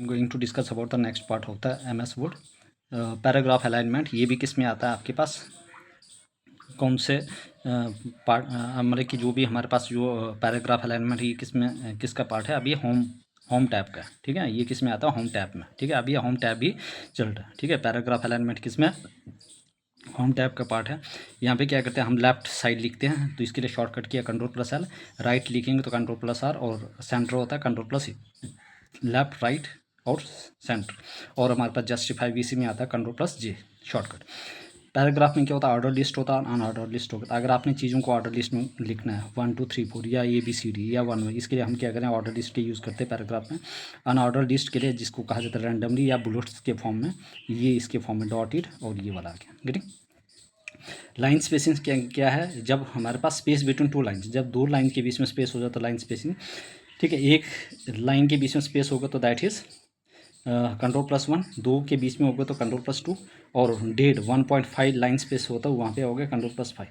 Going to discuss about the next part of the MS word paragraph alignment. ये भी किस में आता है आपके पास, कौन से पार्ट, मतलब कि जो भी हमारे पास जो पैराग्राफ अलाइनमेंट ये किस में किसका पार्ट है। अब ये होम टैब का है, ठीक है। ये किस में आता है, होम टैब में, ठीक है। अब ये होम टैब भी चल रहा है, ठीक है। पैराग्राफ अलाइनमेंट किस में, होम टैब का पार्ट है। यहाँ पे क्या करते हैं हम, लेफ्ट साइड लिखते हैं तो इसके लिए शॉर्टकट किया Ctrl+L, राइट लिखेंगे तो Ctrl+R, और सेंटर होता है Ctrl+E, लेफ्ट राइट और सेंटर। और हमारे पास जस्टिफाई VC में आता है Ctrl+J शॉर्टकट। पैराग्राफ में क्या होता है, ऑर्डर लिस्ट होता है, अनऑर्डर लिस्ट होता है। अगर आपने चीज़ों को ऑर्डर लिस्ट में लिखना है 1 2 3 4 या ABCD या 1 इसके लिए हम क्या करें, ऑर्डर लिस्ट के यूज़ करते हैं पैराग्राफ में। अनऑर्डर लिस्ट के लिए जिसको कहा जाता है रैंडमली या बुलेट्स के फॉर्म में, ये इसके फॉर्म में डॉटेड और ये वाला आ गया, गेटिंग। लाइन स्पेसिंग क्या है, जब हमारे पास स्पेस बिटवीन टू लाइन्स, जब दो लाइन के बीच में स्पेस हो जाता है लाइन स्पेसिंग, ठीक है। एक लाइन के बीच में स्पेस होगा तो दैट इज़ Ctrl+1, दो के बीच में होगा तो Ctrl+2, और 1.5 लाइन स्पेस होता है वहाँ पे हो गया Ctrl+5।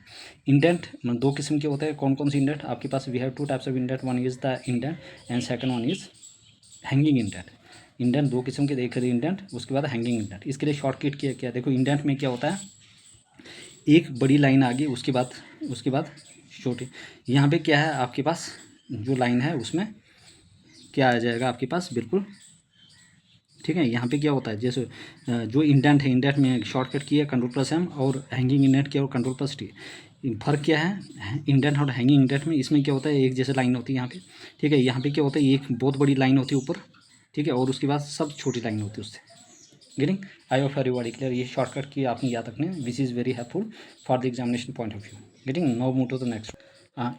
इंडेंट दो किस्म के होते हैं, कौन कौन सी इंडेंट आपके पास, we have two types of indent, one is the indent and second one is hanging indent. Indent दो किस्म के देख रहे इंडेंट, उसके बाद हैंगिंग इंडेंट। इसके लिए शॉर्टकट क्या देखो, इंडेंट में क्या होता है, एक बड़ी लाइन आ गई, उसके बाद छोटी। यहाँ पे क्या है आपके पास, जो लाइन है उसमें क्या आ जाएगा आपके पास, बिल्कुल ठीक है। यहाँ पे क्या होता है, जैसे जो इंडेंट है, इंडेंट में शॉर्टकट किया Ctrl+M, और हैंगिंग इंडेंट किया और Ctrl+T। फर्क क्या है इंडेंट और हैंगिंग इंडेंट में, इसमें क्या होता है एक जैसे लाइन होती है यहाँ पे, ठीक है। यहाँ पे क्या होता है एक बहुत बड़ी लाइन होती है ऊपर, ठीक है, और उसके बाद सब छोटी लाइन होती है उससे, getting. I hope everybody clear. ये शॉर्टकट की आपने याद रखने, which is very helpful for the examination point of view, getting. Now move to the next.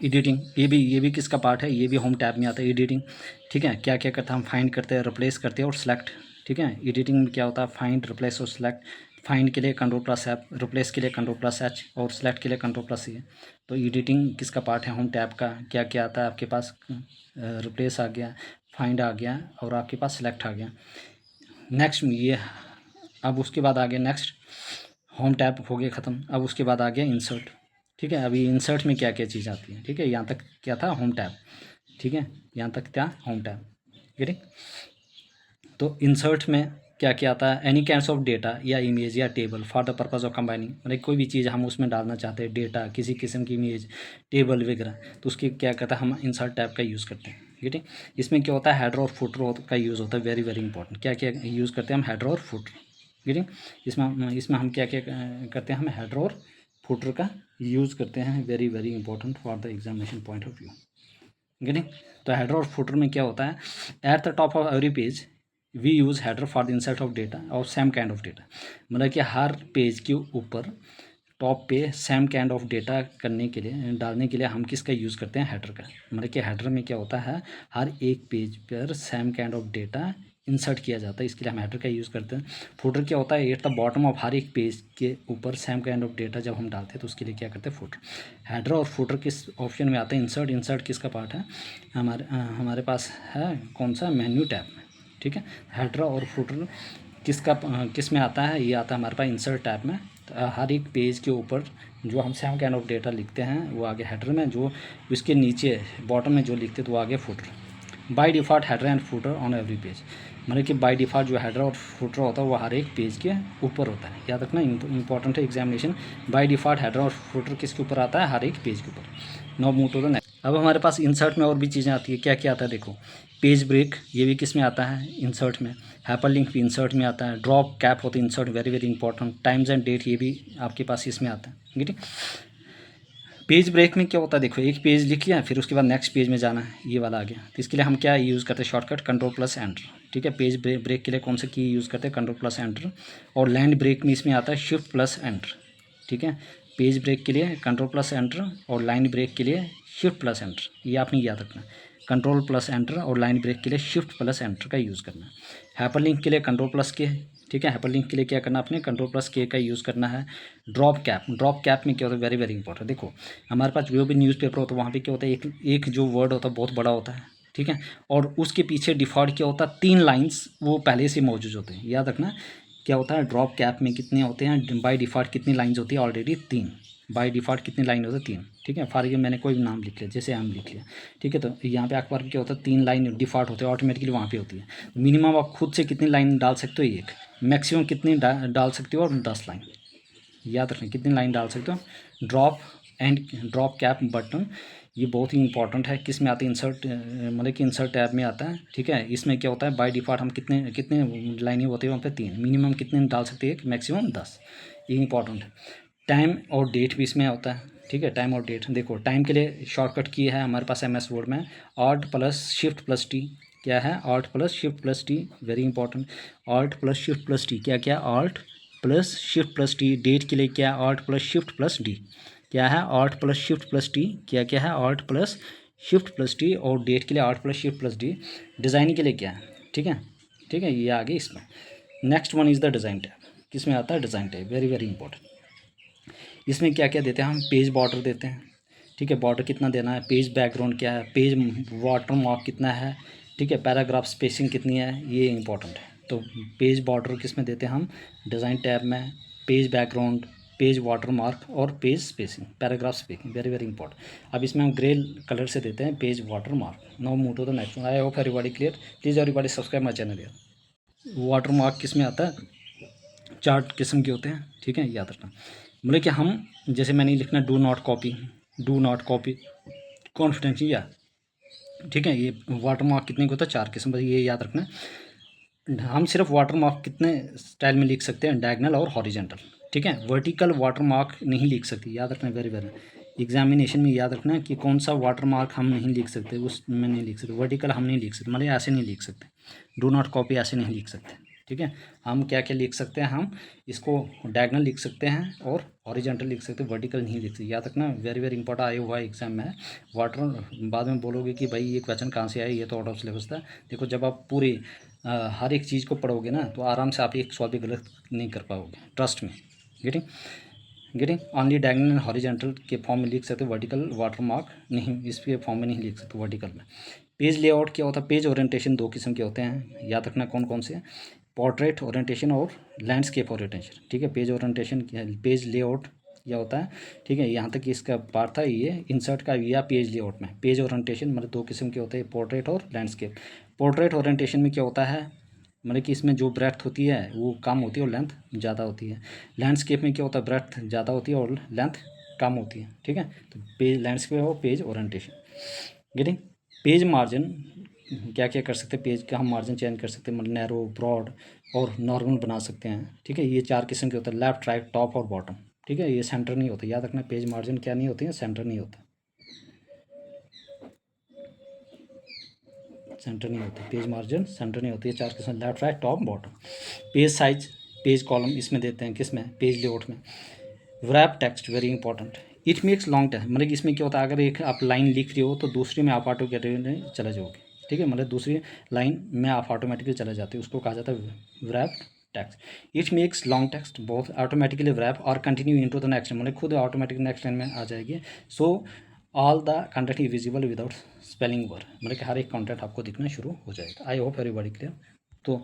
Editing, ये भी किसका पार्ट है, ये भी होम टैब में आता है एडिटिंग, ठीक है। क्या क्या करता है, हम फाइंड करते हैं, रिप्लेस करते हैं और सेलेक्ट, ठीक है। एडिटिंग में क्या होता है, फाइंड, रिप्लेस और सेलेक्ट। फाइंड के लिए Ctrl+F, रिप्लेस के लिए Ctrl+H, और सेलेक्ट के लिए Ctrl+C। तो एडिटिंग किसका पार्ट है, होम टैब का। क्या क्या आता है आपके पास, रिप्लेस आ गया, फाइंड आ गया, और आपके पास सेलेक्ट आ गया। नेक्स्ट ये, अब उसके बाद आ गया नेक्स्ट, होम टैब हो गया ख़त्म। अब उसके बाद आ गया इंसर्ट, ठीक है। अभी इंसर्ट में क्या क्या चीज़ आती है, ठीक है। यहाँ तक क्या था, होम टैब, ठीक है, यहाँ तक क्या, होम टैब, ठीक। तो इंसर्ट में क्या क्या आता है, एनी काइंड्स ऑफ डेटा या इमेज या table for the purpose of combining, मतलब कोई भी चीज़ हम उसमें डालना चाहते हैं, डेटा, किसी किस्म की इमेज, टेबल वगैरह, तो उसकी क्या कहता है, हम इंसर्ट टैब का यूज़ करते हैं, ठीक है। इसमें क्या होता है, हेडर और फुटर का यूज़ होता है, वेरी वेरी इंपॉर्टेंट। क्या क्या यूज़ करते हैं हम, हेडर और फुटर, ठीक है। इसमें हम क्या क्या करते हैं, हम हेडर और फुटर का यूज़ करते हैं, very very important for the examination point of view, ठीक है। तो हेडर और फुटर में क्या होता है, at the top of every page we use header for the insert of data और सेम काइंड ऑफ डेटा, मतलब कि हर पेज के ऊपर टॉप पे सेम काइंड ऑफ डेटा करने के लिए, डालने के लिए हम किसका यूज़ करते हैं, हेडर का। मतलब कि हेडर में क्या होता है, हर एक पेज पर same kind of data insert किया जाता है, इसके लिए हम हेडर का यूज़ करते हैं। फुटर क्या होता है, at the bottom of her एक पेज के ऊपर सेम काइंड ऑफ डेटा जब हम डालते हैं तो उसके लिए क्या करते हैं, फुटर। हेडर और फुटर किस ऑप्शन में आते हैं, इंसर्ट। इंसर्ट किसका पार्ट है, हमारे पास है कौन सा, मेन्यू टैब में, ठीक है। हेडर और फुटर किस में आता है, ये आता है हमारे पास इंसर्ट टैब में। तो हर एक पेज के ऊपर जो हम सेम काइंड ऑफ डेटा लिखते हैं वो आगे हेडर में, जो उसके नीचे बॉटम में जो लिखते हैं तो वो आगे footer. Bye default header and footer on every page, मतलब कि बाय डिफ़ॉल्ट जो हेडर और फुटर होता है वो हर एक पेज के ऊपर होता है, याद रखना, इंपॉर्टेंट है एग्जामिनेशन। बाय डिफ़ॉल्ट हेडर और फुटर किसके ऊपर आता है, हर एक पेज के ऊपर। Now move to the next. अब हमारे पास इंसर्ट में और भी चीज़ें आती है, क्या क्या आता है देखो, पेज ब्रेक, ये भी किस में आता है, इंसर्ट में। हाइपरलिंक भी इंसर्ट में आता है। ड्रॉप कैप होती है insert, very very important. Times and date, ये भी आपके पास इसमें आता है, ठीक है। पेज ब्रेक में क्या होता है देखो, एक पेज लिख लिया फिर उसके बाद नेक्स्ट पेज में जाना है, ये वाला आ गया। तो इसके लिए हम क्या यूज़ करते हैं, शॉर्टकट Ctrl+Enter, ठीक है। पेज ब्रेक के लिए कौन सा की यूज़ करते हैं, Ctrl+Enter। और लैंड ब्रेक में इसमें आता है Shift+Enter, ठीक है। पेज ब्रेक के लिए Ctrl+Enter और लाइन ब्रेक के लिए Shift+Enter, ये आपने याद रखना। Ctrl+Enter और लाइन ब्रेक के लिए Shift+Enter का यूज़ करना। हाइपरलिंक के लिए Ctrl+K, ठीक है। हाइपरलिंक के लिए क्या करना आपने, Ctrl+K का यूज़ करना है। ड्रॉप कैप में क्या होता है, वेरी वेरी इंपॉर्टेंट। देखो हमारे पास जो भी न्यूज़पेपर होता है वहाँ पे क्या होता है, एक जो वर्ड होता है बहुत बड़ा होता है, ठीक है। और उसके पीछे डिफ़ॉल्ट क्या होता है, 3 लाइन्स वो पहले से मौजूद होते हैं, याद रखना। क्या होता है, ड्रॉप कैप में कितने होते हैं, बाय डिफ़ॉल्ट कितनी लाइन्स होती है, ऑलरेडी 3, बाय डिफ़ॉल्ट कितनी लाइन होता है 3, ठीक है। फॉर एग्जाम्पल मैंने कोई भी नाम लिख लिया, जैसे एम लिख लिया, ठीक है। तो यहाँ पे आपके क्या होता है 3 लाइन डिफ़ॉल्ट होते हैं, ऑटोमेटिकली वहाँ पे होती है। मिनिमम आप खुद से कितनी लाइन डाल सकते हो 1, मैक्सिमम कितनी डाल सकते हो और 10 लाइन, याद रखें कितनी लाइन डाल सकते हो। ड्रॉप कैप बटन ये बहुत ही इंपॉर्टेंट है, किस में आता है इंसर्ट, मतलब कि इंसर्ट टैब में आता है, ठीक है। इसमें क्या होता है बाय डिफ़ॉल्ट हम कितने कितने लाइनें होती है वहाँ पे 3, मिनिमम कितने डाल सकते हैं 1, मैक्सिमम 10, ये इंपॉर्टेंट है। टाइम और डेट भी इसमें होता है, ठीक है। टाइम और डेट देखो, टाइम के लिए शॉर्टकट की है हमारे पास एम एस वर्ड में alt plus shift plus T, क्या है alt plus shift plus T, very important. Alt plus shift plus T क्या क्या, alt plus shift plus T. Date के लिए क्या, alt plus shift plus D, क्या है alt plus shift plus T, क्या क्या है alt plus shift plus T. और डेट के लिए alt plus shift plus D. Design के लिए क्या है, ठीक है, ठीक है, ये आगे इसमें। Next one is the design tab, किस में आता है design tab, very very important. इसमें क्या क्या देते हैं हम, पेज बॉर्डर देते हैं, ठीक है, बॉर्डर कितना देना है, पेज बैकग्राउंड क्या है, पेज वाटर मार्क कितना है, ठीक है, पैराग्राफ स्पेसिंग कितनी है, ये इंपॉर्टेंट है। तो पेज बॉर्डर किस में देते हैं हम, डिज़ाइन टैब में। Page background, page watermark और page spacing, paragraph spacing, very very important. अब इसमें हम ग्रे कलर से देते हैं page watermark. Now move to the next one. I hope everybody clear, please everybody subscribe my channel यार। Watermark किस में आता है, चार्ट किस्म के होते हैं, ठीक है, याद रखना। मतलब कि हम जैसे मैंने लिखना डू नॉट कॉपी कॉन्फिडेंशियल, ठीक है। ये वाटर मार्क कितने का होता है, 4 किस्म, बस ये याद रखना। हम सिर्फ वाटर मार्क कितने स्टाइल में लिख सकते हैं, डायगनल और हॉरिजेंटल, ठीक है। वर्टिकल वाटर मार्क नहीं लिख सकते, याद रखना, वेरी वेरी एग्जामिनेशन में याद रखना कि कौन सा वाटर मार्क हम नहीं लिख सकते, उसमें नहीं लिख सकते। वर्टिकल हम नहीं लिख सकते, मतलब ऐसे नहीं लिख सकते, डू नॉट कॉपी ऐसे नहीं लिख सकते, ठीक है। हम क्या क्या लिख सकते हैं, हम इसको डायगनल लिख सकते हैं और हॉरिजॉन्टल लिख सकते हैं, वर्टिकल नहीं लिख सकते, याद रखना, वेरी वेरी इंपॉर्टेंट आया हुआ एग्जाम में है। वाटर बाद में बोलोगे कि भाई ये क्वेश्चन कहाँ से आया, ये तो आउट ऑफ सिलेबस था। देखो जब आप पूरी हर एक चीज़ को पढ़ोगे ना तो आराम से आप एक सवाल भी गलत नहीं कर पाओगे, ट्रस्ट में। Getting only diagonal and horizontal के फॉर्म में लिख सकते हो, वर्टिकल वाटर मार्क नहीं, इसके फॉर्म में नहीं लिख सकते वर्टिकल में। पेज लेआउट क्या होता है, पेज ओरिएंटेशन 2 किस्म के होते हैं, याद रखना कौन कौन से, पोर्ट्रेट ओरिएंटेशन और लैंडस्केप ओरिएंटेशन, ठीक है। पेज ओरिएंटेशन क्या, पेज लेआउट क्या होता है, ठीक है। यहाँ तक इसका पार्ट था ये इंसर्ट का या पेज लेआउट में। पेज ओरिएंटेशन मतलब 2 किस्म के होते हैं, पोर्ट्रेट और लैंडस्केप। पोर्ट्रेट ओरिएंटेशन में क्या होता है, मतलब कि इसमें जो ब्रेथ होती है वो कम होती है और लेंथ ज़्यादा होती है। लैंडस्केप में क्या होता है, ब्रेथ ज़्यादा होती है और लेंथ कम होती है, ठीक है। तो पेज लैंडस्केप और page orientation. Getting page margin क्या क्या कर सकते हैं, पेज का हम मार्जिन चेंज कर सकते हैं, मतलब नैरो, ब्रॉड और नॉर्मल बना सकते हैं, ठीक है। ये 4 किस्म के होते हैं, लेफ्ट, राइट, टॉप और बॉटम, ठीक है। ये सेंटर नहीं होता, याद रखना, पेज मार्जिन क्या नहीं होती है, सेंटर नहीं होता, सेंटर नहीं होती, पेज मार्जिन सेंटर नहीं होती है। 4 किस्म, left, right, top, bottom. Page size, page column इसमें देते हैं, किस में, पेज लेआउट में। Wrap text, very important, it makes long text, मतलब इसमें क्या होता है, अगर एक आप लाइन लिख रहे हो तो दूसरी में आप ऑटो कैटेगरी चले जाओगे, ठीक है, मतलब दूसरी लाइन में आप ऑटोमेटिकली चले जाते हो, उसको कहा जाता है wrap text. It makes long text बहुत ऑटोमेटिकली व्रैप और कंटिन्यू इनटू द नेक्स्ट, मतलब खुद ऑटोमेटिक नेक्स्ट लाइन में आ जाएगी। So all the content is visible without spelling word, मतलब कि हर एक कंटेंट आपको दिखना शुरू हो जाएगा। I hope everybody clear. तो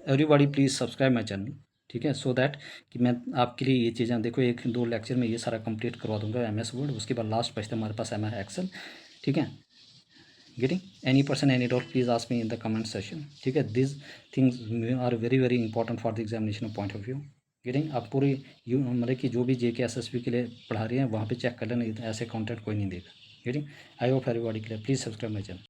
everybody please subscribe my channel, ठीक है, सो दैट कि मैं आपके लिए ये चीज़ें देखो 1-2 लेक्चर में ये सारा कंप्लीट करवा दूंगा एम एस वर्ड। उसके बाद लास्ट बचता है हमारे पास एम एस एक्सेल, ठीक है। Getting any person any doubt please ask me in the comment session, ठीक है। This things are very very important for the examination point of view. Getting आप पूरी मतलब कि जो भी JK SSB के लिए पढ़ा रही हैं वहाँ पे चेक कर लेना, ऐसे कंटेंट कोई नहीं देगा। Getting I hope everybody clear, please subscribe my channel.